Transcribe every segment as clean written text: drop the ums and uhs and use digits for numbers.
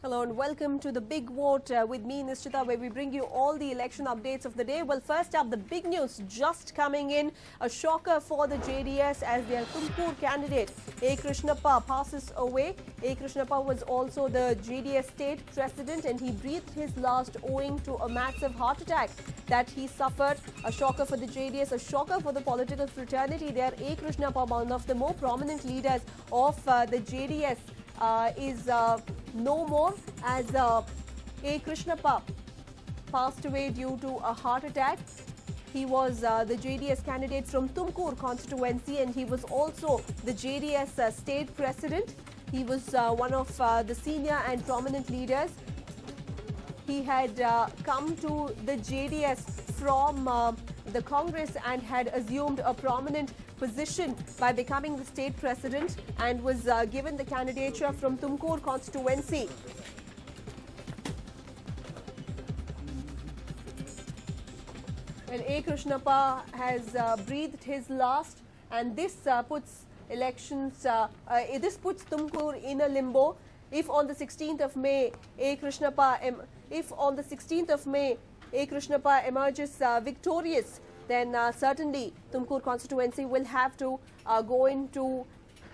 Hello and welcome to the Big Vote with me, Nishchita, where we bring you all the election updates of the day. Well, first up, the big news just coming in. A shocker for the JDS as their Tumkur candidate, A. Krishnappa, passes away. A. Krishnappa was also the JDS state president and he breathed his last owing to a massive heart attack that he suffered. A shocker for the JDS, a shocker for the political fraternity there. A. Krishnappa, one of the more prominent leaders of the JDS, is no more as A. Krishnappa passed away due to a heart attack. He was the JDS candidate from Tumkur constituency and he was also the JDS state president. He was one of the senior and prominent leaders. He had come to the JDS from the Congress and had assumed a prominent position by becoming the state president and was given the candidature from Tumkur constituency. Well, A. Krishnappa has breathed his last, and this puts elections, this puts Tumkur in a limbo. If on the 16th of May, A. Krishnappa emerges victorious, then certainly Tumkur constituency will have to go into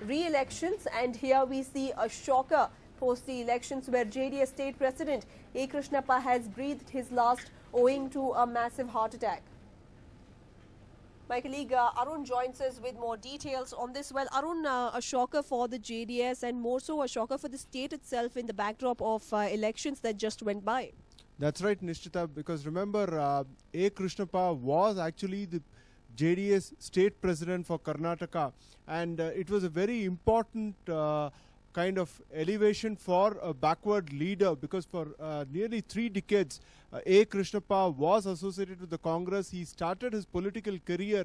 re-elections, and here we see a shocker post the elections where JDS state president A. Krishnappa has breathed his last owing to a massive heart attack. My colleague Arun joins us with more details on this. Well, Arun, a shocker for the JDS and more so a shocker for the state itself in the backdrop of elections that just went by. That's right, Nishchita, because remember, A. Krishnappa was actually the JDS state president for Karnataka, and it was a very important kind of elevation for a backward leader, because for nearly 3 decades, A. Krishnappa was associated with the Congress. He started his political career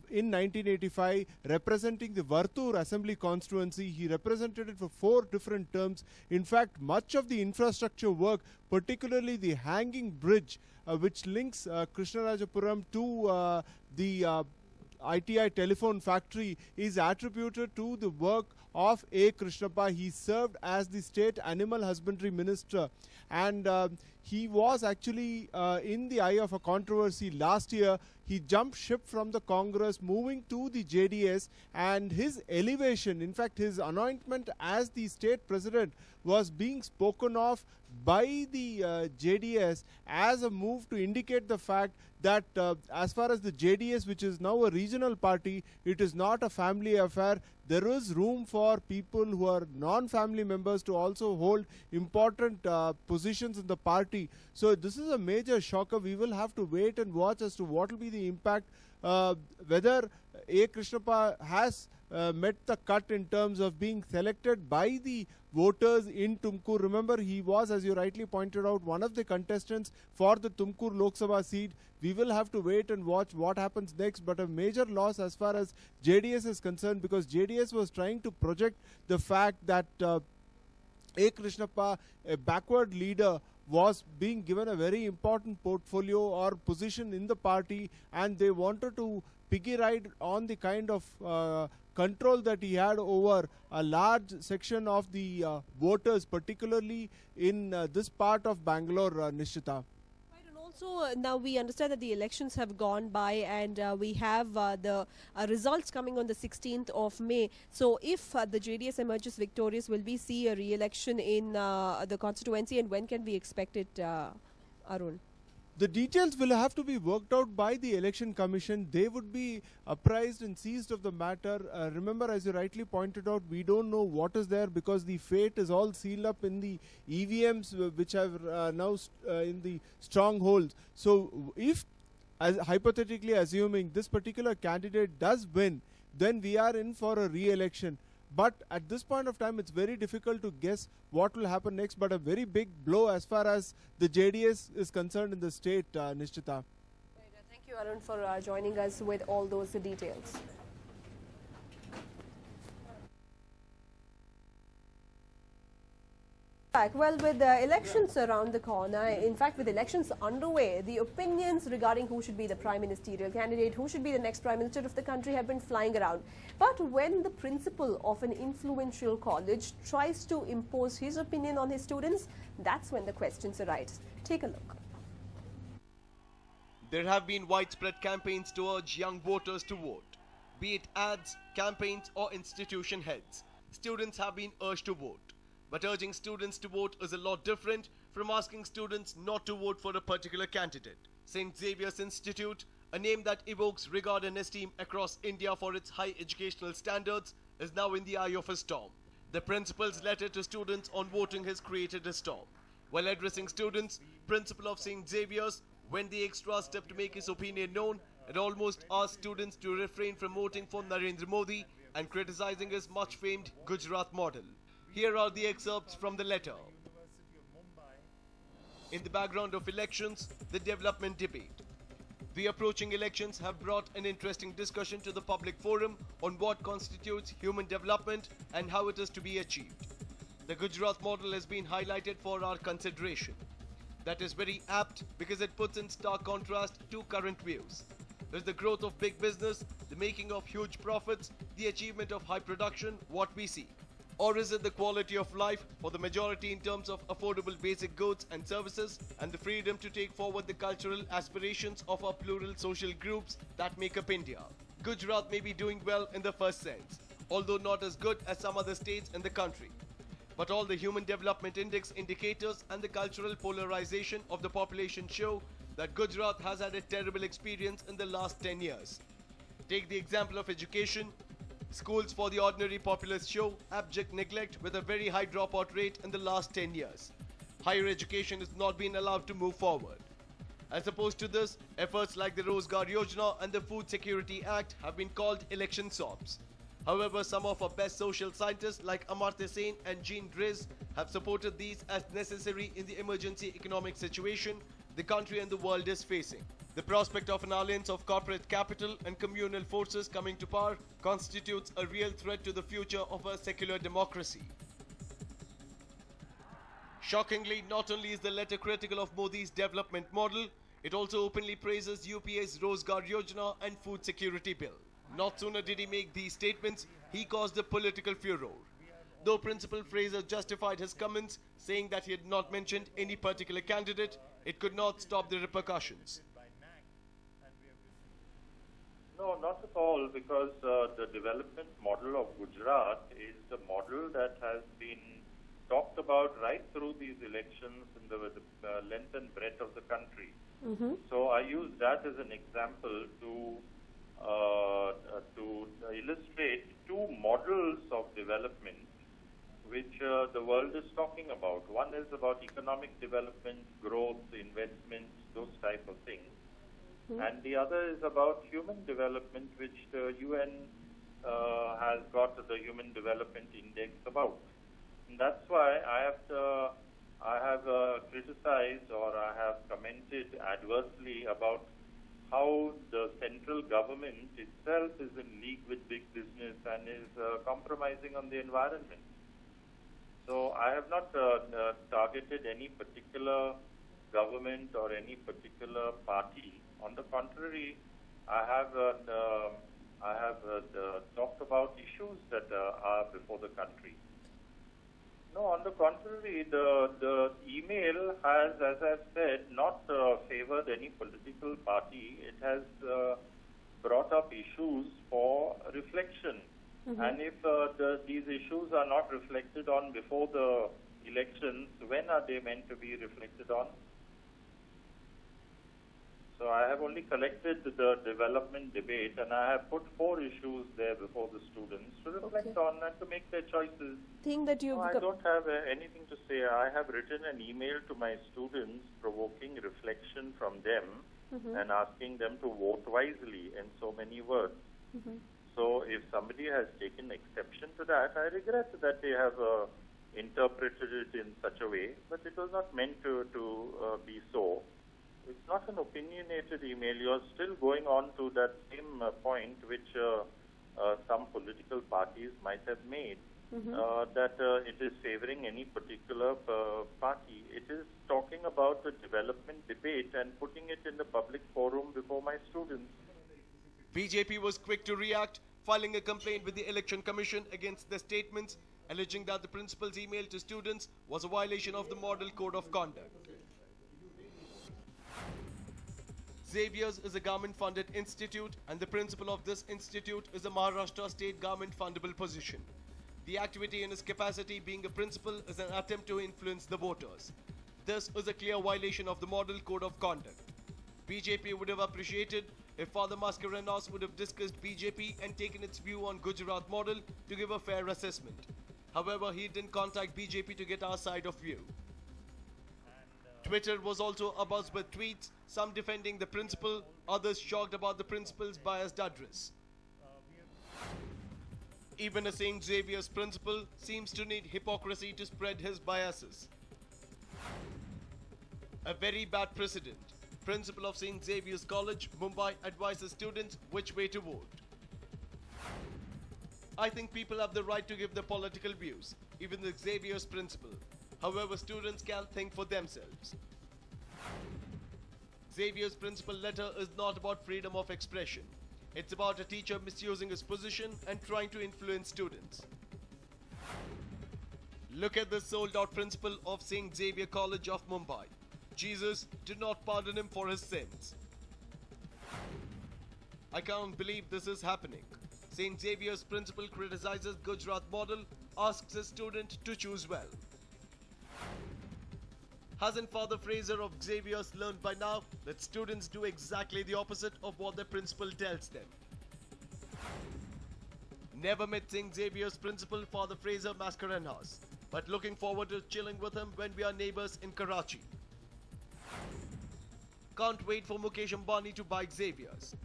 in 1985 representing the Vartur assembly constituency. He represented it for 4 different terms. In fact, much of the infrastructure work, particularly the hanging bridge which links Krishnarajapuram to the ITI telephone factory, is attributed to the work of A. Krishnappa. He served as the state animal husbandry minister, and he was actually in the eye of a controversy last year. He jumped ship from the Congress, moving to the JDS, and his elevation, in fact his anointment as the state president, was being spoken of by the JDS as a move to indicate the fact that as far as the JDS, which is now a regional party, it is not a family affair. There is room for people who are non-family members to also hold important positions in the party. So this is a major shocker. We will have to wait and watch as to what will be the impact, whether A. Krishnappa has met the cut in terms of being selected by the voters in Tumkur. Remember, he was, as you rightly pointed out, one of the contestants for the Tumkur Lok Sabha seat. We will have to wait and watch what happens next, but a major loss as far as JDS is concerned, because JDS was trying to project the fact that A. Krishnappa, a backward leader, was being given a very important portfolio or position in the party, and they wanted to piggy ride on the kind of control that he had over a large section of the voters, particularly in this part of Bangalore, Nishchita. Right, and also now we understand that the elections have gone by and we have the results coming on the 16th of May. So if the JDS emerges victorious, will we see a re-election in the constituency, and when can we expect it, Arun? The details will have to be worked out by the Election Commission. They would be apprised and seized of the matter. Remember, as you rightly pointed out, we don't know what is there because the fate is all sealed up in the EVMs which have now in the strongholds. So if, as hypothetically assuming this particular candidate does win, then we are in for a re-election. But at this point of time, it's very difficult to guess what will happen next, but a very big blow as far as the JDS is concerned in the state, Nishchita. Right, thank you, Arun, for joining us with all those details. Back. Well, with the elections around the corner, in fact, with elections underway, the opinions regarding who should be the prime ministerial candidate, who should be the next prime minister of the country have been flying around. But when the principal of an influential college tries to impose his opinion on his students, that's when the questions arise. Take a look. There have been widespread campaigns to urge young voters to vote. Be it ads, campaigns or institution heads, students have been urged to vote. But urging students to vote is a lot different from asking students not to vote for a particular candidate. St. Xavier's Institute, a name that evokes regard and esteem across India for its high educational standards, is now in the eye of a storm. The principal's letter to students on voting has created a storm. While addressing students, principal of St. Xavier's went the extra step to make his opinion known and almost asked students to refrain from voting for Narendra Modi and criticizing his much-famed Gujarat model. Here are the excerpts from the letter. In the background of elections, the development debate. The approaching elections have brought an interesting discussion to the public forum on what constitutes human development and how it is to be achieved. The Gujarat model has been highlighted for our consideration. That is very apt because it puts in stark contrast two current views. There's the growth of big business, the making of huge profits, the achievement of high production, what we see. Or is it the quality of life for the majority in terms of affordable basic goods and services and the freedom to take forward the cultural aspirations of our plural social groups that make up India? Gujarat may be doing well in the first sense, although not as good as some other states in the country. But all the Human Development Index indicators and the cultural polarization of the population show that Gujarat has had a terrible experience in the last 10 years. Take the example of education. Schools for the ordinary populace show abject neglect with a very high dropout rate in the last 10 years. Higher education has not been allowed to move forward. As opposed to this, efforts like the Rozgar Yojana and the Food Security Act have been called election sobs. However, some of our best social scientists like Amartya Sen and Jean Driz have supported these as necessary in the emergency economic situation the country and the world is facing. The prospect of an alliance of corporate capital and communal forces coming to power constitutes a real threat to the future of a secular democracy. Shockingly, not only is the letter critical of Modi's development model, it also openly praises UPA's Rozgar Yojana and Food Security Bill. Not sooner did he make these statements, he caused a political furor. Though Principal Fraser justified his comments, saying that he had not mentioned any particular candidate, it could not stop the repercussions. No, not at all, because the development model of Gujarat is the model that has been talked about right through these elections in the length and breadth of the country. So I use that as an example to illustrate two models of development which the world is talking about. One is about economic development, growth, investments, those type of things. And the other is about human development, which the UN has got the Human Development Index about. And that's why I have criticized or I have commented adversely about how the central government itself is in league with big business and is compromising on the environment. So I have not targeted any particular government or any particular party. On the contrary, I have talked about issues that are before the country. No, on the contrary, the email has, as I've said, not favored any political party. It has brought up issues for reflection. And if these issues are not reflected on before the elections, when are they meant to be reflected on? So I have only collected the development debate and I have put 4 issues there before the students to reflect on and to make their choices. I don't have anything to say. I have written an email to my students provoking reflection from them and asking them to vote wisely in so many words. So if somebody has taken exception to that, I regret that they have interpreted it in such a way, but it was not meant to be so. It's not an opinionated email. You're still going on to that same point which some political parties might have made. that it is favoring any particular party. It is talking about the development debate and putting it in the public forum before my students. BJP was quick to react, filing a complaint with the Election Commission against the statements, alleging that the principal's email to students was a violation of the Model Code of Conduct. Xavier's is a government-funded institute, and the principal of this institute is a Maharashtra state government-fundable position. The activity in his capacity being a principal is an attempt to influence the voters. This is a clear violation of the Model Code of Conduct. BJP would have appreciated if Father Mascarenhas would have discussed BJP and taken its view on Gujarat model to give a fair assessment. However, he didn't contact BJP to get our side of view. Twitter was also abuzz with tweets, some defending the principal, others shocked about the principal's biased address. Even a St. Xavier's principal seems to need hypocrisy to spread his biases. A very bad precedent. Principal of St. Xavier's College, Mumbai advises students which way to vote. I think people have the right to give their political views, even the Xavier's principal. However, students can think for themselves. Xavier's principal letter is not about freedom of expression. It's about a teacher misusing his position and trying to influence students. Look at the sold-out principal of St. Xavier College of Mumbai. Jesus did not pardon him for his sins. I can't believe this is happening. St. Xavier's principal criticizes Gujarat model, asks his student to choose well. Hasn't Father Fraser of Xavier's learned by now that students do exactly the opposite of what their principal tells them? Never met St. Xavier's principal, Father Fraser Mascarenhas, but looking forward to chilling with him when we are neighbors in Karachi. Can't wait for Mukesh Ambani to buy Xavier's.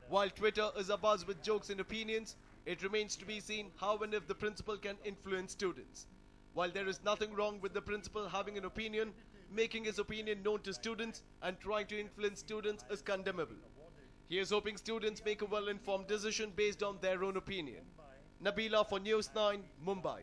While Twitter is abuzz with jokes and opinions, it remains to be seen how and if the principal can influence students. While there is nothing wrong with the principal having an opinion, making his opinion known to students and trying to influence students is condemnable. He is hoping students make a well-informed decision based on their own opinion. Nabila for News 9, Mumbai.